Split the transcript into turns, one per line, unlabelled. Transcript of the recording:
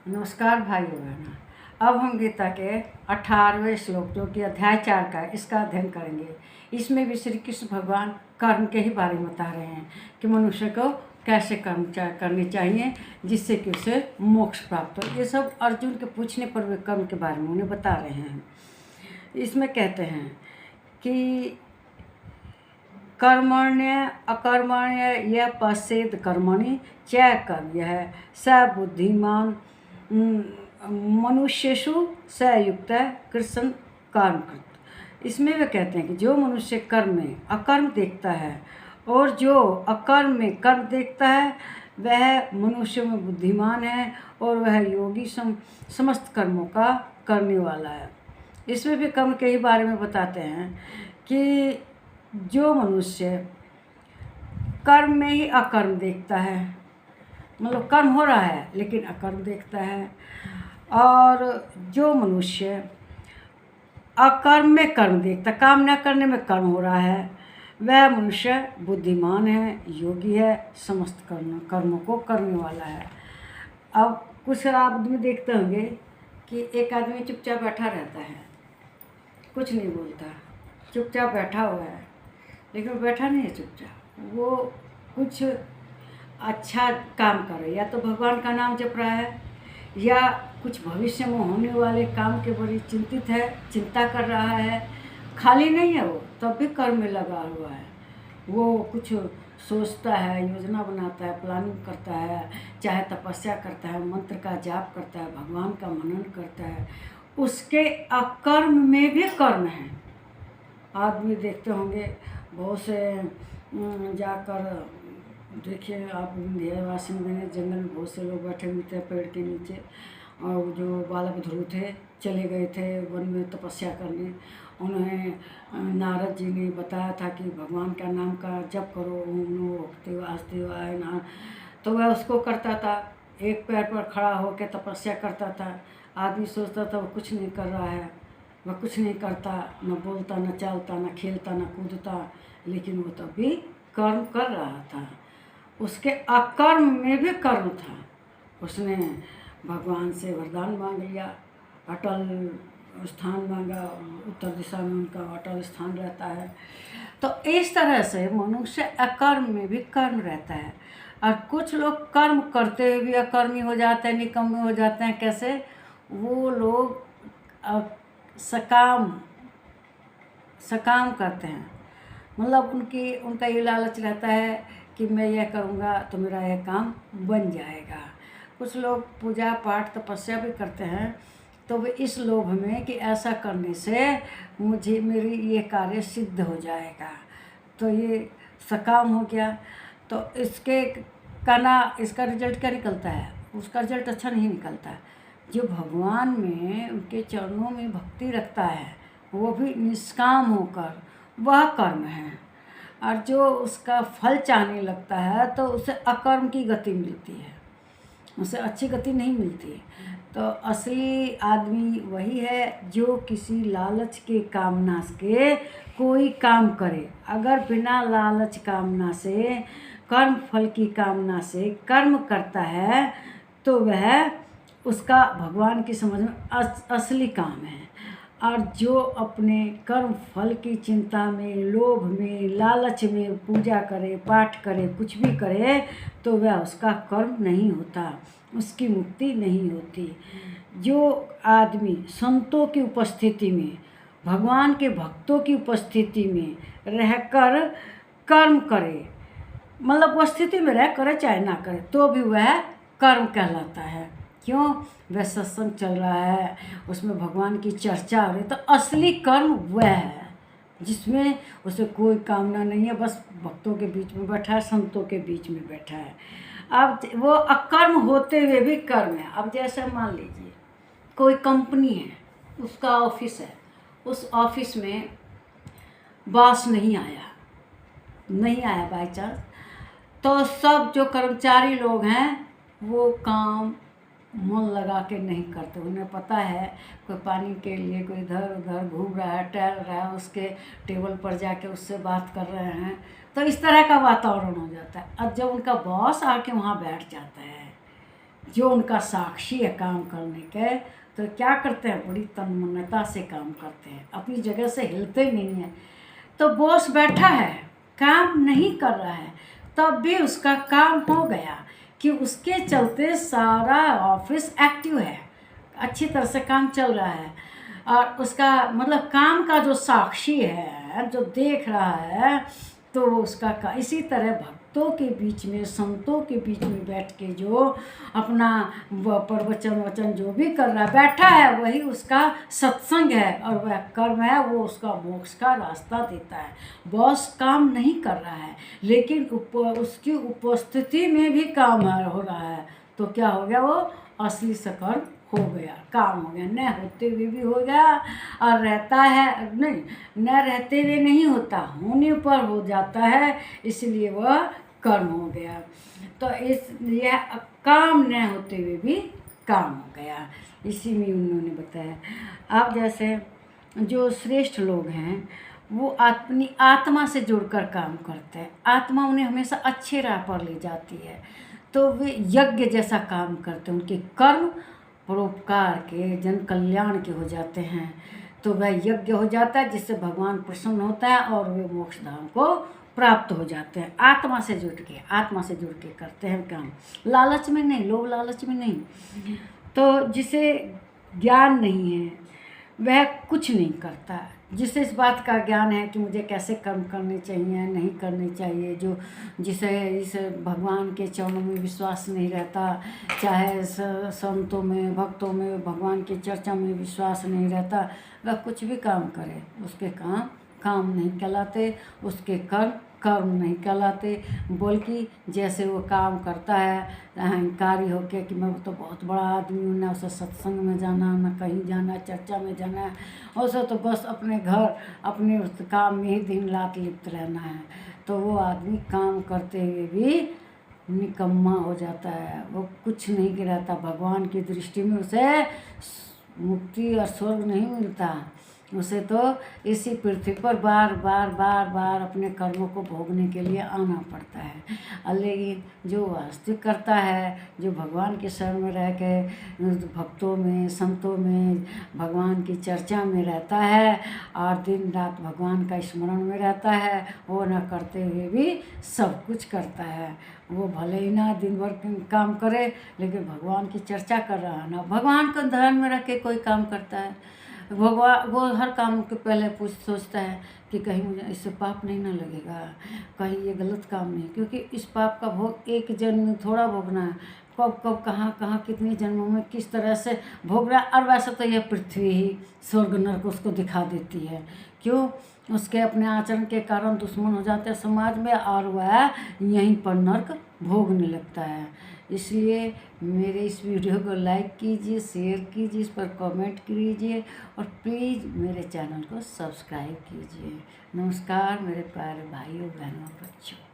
नमस्कार भाइयों बहनों। अब हम गीता के 18वें श्लोक जो कि अध्याय 4 का है, इसका अध्ययन करेंगे। इसमें भी श्री कृष्ण भगवान कर्म के ही बारे में बता रहे हैं कि मनुष्य को कैसे कर्म करने चाहिए जिससे कि उसे मोक्ष प्राप्त हो। ये सब अर्जुन के पूछने पर वे कर्म के बारे में उन्हें बता रहे हैं। इसमें कहते हैं कि कर्मण्य अकर्मण्य यह पश्चेद कर्मणि च कर्म यह स बुद्धिमान मनुष्येषु स युक्त कृष्ण कर्म कृत। इसमें वे कहते हैं कि जो मनुष्य कर्म में अकर्म देखता है और जो अकर्म में कर्म देखता है वह मनुष्य में बुद्धिमान है और वह योगी समस्त कर्मों का करने वाला है। इसमें भी कर्म के ही बारे में बताते हैं कि जो मनुष्य कर्म में ही अकर्म देखता है, मतलब कर्म हो रहा है लेकिन अकर्म देखता है, और जो मनुष्य अकर्म में कर्म देखता, काम न करने में कर्म हो रहा है, वह मनुष्य बुद्धिमान है, योगी है, समस्त कर्मों को करने वाला है। अब कुछ आदमी देखते होंगे कि एक आदमी चुपचाप बैठा रहता है, कुछ नहीं बोलता, चुपचाप बैठा हुआ है, लेकिन बैठा नहीं है चुपचाप, वो कुछ अच्छा काम कर रहा है, या तो भगवान का नाम जप रहा है या कुछ भविष्य में होने वाले काम के बड़ी चिंतित है, चिंता कर रहा है। खाली नहीं है वो, तब भी कर्म में लगा हुआ है। वो कुछ सोचता है, योजना बनाता है, प्लानिंग करता है, चाहे तपस्या करता है, मंत्र का जाप करता है, भगवान का मनन करता है, उसके अकर्म में भी कर्म है। आदमी देखते होंगे बहुत से जाकर, देखिए आप वासिन में जंगल में बहुत से लोग बैठे हुए थे पेड़ के नीचे, और जो बालक ध्रुव थे चले गए थे वन में तपस्या करने। उन्हें नारद जी ने बताया था कि भगवान का नाम का जप करो, ओम नमो भगवते वासुदेवाय नमः। तो वह उसको करता था, एक पैर पर खड़ा होकर तपस्या करता था। आदमी सोचता था वो कुछ नहीं कर रहा है, वह कुछ नहीं करता, न बोलता, न चलता, न खेलता, न कूदता, लेकिन वो तब भी कर्म कर रहा था। उसके अकर्म में भी कर्म था। उसने भगवान से वरदान मांग लिया, अटल स्थान मांगा, उत्तर दिशा में उनका अटल स्थान रहता है। तो इस तरह से मनुष्य अकर्म में भी कर्म रहता है। और कुछ लोग कर्म करते हुए भी अकर्मी हो जाते हैं, निकम्मे हो जाते हैं। कैसे? वो लोग सकाम करते हैं, मतलब उनका ये लालच रहता है कि मैं यह करूँगा तो मेरा यह काम बन जाएगा। कुछ लोग पूजा पाठ तपस्या भी करते हैं, तो वे इस लोभ में कि ऐसा करने से मेरी ये कार्य सिद्ध हो जाएगा, तो ये सकाम हो गया। तो इसका रिजल्ट क्या निकलता है? उसका रिजल्ट अच्छा नहीं निकलता। जो भगवान में उनके चरणों में भक्ति रखता है वो भी निष्काम होकर वह कर्म है, और जो उसका फल चाहने लगता है तो उसे अकर्म की गति मिलती है, उसे अच्छी गति नहीं मिलती। तो असली आदमी वही है जो किसी लालच के कामना के कोई काम करे। अगर बिना लालच कामना से, कर्म फल की कामना से कर्म करता है तो वह उसका भगवान की समझ में असली काम है। और जो अपने कर्म फल की चिंता में, लोभ में, लालच में पूजा करे, पाठ करे, कुछ भी करे, तो वह उसका कर्म नहीं होता, उसकी मुक्ति नहीं होती। जो आदमी संतों की उपस्थिति में, भगवान के भक्तों की उपस्थिति में रहकर कर्म करे, मतलब उपस्थिति में रह करे चाहे ना करे, तो भी वह कर्म कहलाता है। क्यों? वह सत्संग चल रहा है, उसमें भगवान की चर्चा हो रही, तो असली कर्म वह है जिसमें उसे कोई कामना नहीं है, बस भक्तों के बीच में बैठा है, संतों के बीच में बैठा है। अब वो अकर्म होते हुए भी कर्म है। अब जैसे मान लीजिए कोई कंपनी है, उसका ऑफिस है, उस ऑफिस में बॉस नहीं आया बाय चांस, तो सब जो कर्मचारी लोग हैं वो काम मन लगा के नहीं करते। उन्हें पता है कोई पानी के लिए कोई इधर उधर घूम रहा है, टहल रहा है, उसके टेबल पर जाके उससे बात कर रहे हैं, तो इस तरह का वातावरण हो जाता है। अब जब उनका बॉस आके वहाँ बैठ जाता है जो उनका साक्षी है काम करने के, तो क्या करते हैं, बड़ी तन्मयता से काम करते हैं, अपनी जगह से हिलते नहीं हैं। तो बॉस बैठा है, काम नहीं कर रहा है, तब भी उसका काम हो गया कि उसके चलते सारा ऑफिस एक्टिव है, अच्छी तरह से काम चल रहा है। और उसका मतलब काम का जो साक्षी है, जो देख रहा है, तो उसका इसी तरह भक्तों के बीच में, संतों के बीच में बैठ के जो अपना प्रवचन वचन जो भी कर रहा है, बैठा है, वही उसका सत्संग है, और वह कर्म है, वो उसका मोक्ष का रास्ता देता है। बॉस काम नहीं कर रहा है, लेकिन उसकी उपस्थिति में भी काम हो रहा है, तो क्या हो गया, वो असली सकर्म हो गया, काम हो गया, न होते हुए भी हो गया, और रहता है नहीं, न रहते हुए नहीं होता, होने पर हो जाता है, इसलिए वह कर्म हो गया। तो इसलिए काम न होते हुए भी काम हो गया, इसी में उन्होंने बताया। अब जैसे जो श्रेष्ठ लोग हैं, वो अपनी आत्मा से जुड़कर काम करते हैं, आत्मा उन्हें हमेशा अच्छे राह पर ले जाती है, तो वे यज्ञ जैसा काम करते हैं, उनके कर्म परोपकार के, जन कल्याण के हो जाते हैं, तो वह यज्ञ हो जाता है, जिससे भगवान प्रसन्न होता है और वे मोक्ष धाम को प्राप्त हो जाते हैं। आत्मा से जुड़ के करते हैं काम, लालच में नहीं, लोभ लालच में नहीं। तो जिसे ज्ञान नहीं है वह कुछ नहीं करता, जिसे इस बात का ज्ञान है कि मुझे कैसे कर्म करने चाहिए, नहीं करने चाहिए, जिसे इस भगवान के चरणों में विश्वास नहीं रहता, चाहे संतों में, भक्तों में, भगवान की चर्चा में विश्वास नहीं रहता, वह कुछ भी काम करे, उसके काम नहीं कहलाते, उसके कर्म नहीं कहलाते, बल्कि जैसे वो काम करता है अहंकारी होके कि मैं तो बहुत बड़ा आदमी हूँ, ना उसे सत्संग में जाना, ना कहीं जाना, चर्चा में जाना है, उसे तो बस अपने घर, अपने उस काम में ही दिन रात लिप्त रहना है, तो वो आदमी काम करते हुए भी निकम्मा हो जाता है, वो कुछ नहीं गिराता, भगवान की दृष्टि में उसे मुक्ति और स्वर्ग नहीं मिलता, उसे तो इसी पृथ्वी पर बार बार अपने कर्मों को भोगने के लिए आना पड़ता है। लेकिन जो वास्तविक करता है, जो भगवान के शरण में रह के भक्तों में, संतों में, भगवान की चर्चा में रहता है और दिन रात भगवान का स्मरण में रहता है, वो न करते हुए भी सब कुछ करता है। वो भले ही ना दिन भर काम करे, लेकिन भगवान की चर्चा कर रहा है ना, भगवान को ध्यान में रख के कोई काम करता है, भगवान वो हर काम के पहले सोचता है कि कहीं मुझे इससे पाप नहीं ना लगेगा, कहीं ये गलत काम नहीं, क्योंकि इस पाप का भोग एक जन्म में थोड़ा भोगना है, कब कहाँ कितने जन्मों में किस तरह से भोग रहा है। और वैसे तो यह पृथ्वी ही स्वर्ग नरक उसको दिखा देती है, क्यों, उसके अपने आचरण के कारण दुश्मन हो जाते हैं समाज में, और वह यहीं पर नरक भोगने लगता है। इसलिए मेरे इस वीडियो को लाइक कीजिए, शेयर कीजिए, इस पर कमेंट कीजिए, और प्लीज़ मेरे चैनल को सब्सक्राइब कीजिए। नमस्कार मेरे प्यारे भाइयों बहनों बच्चों।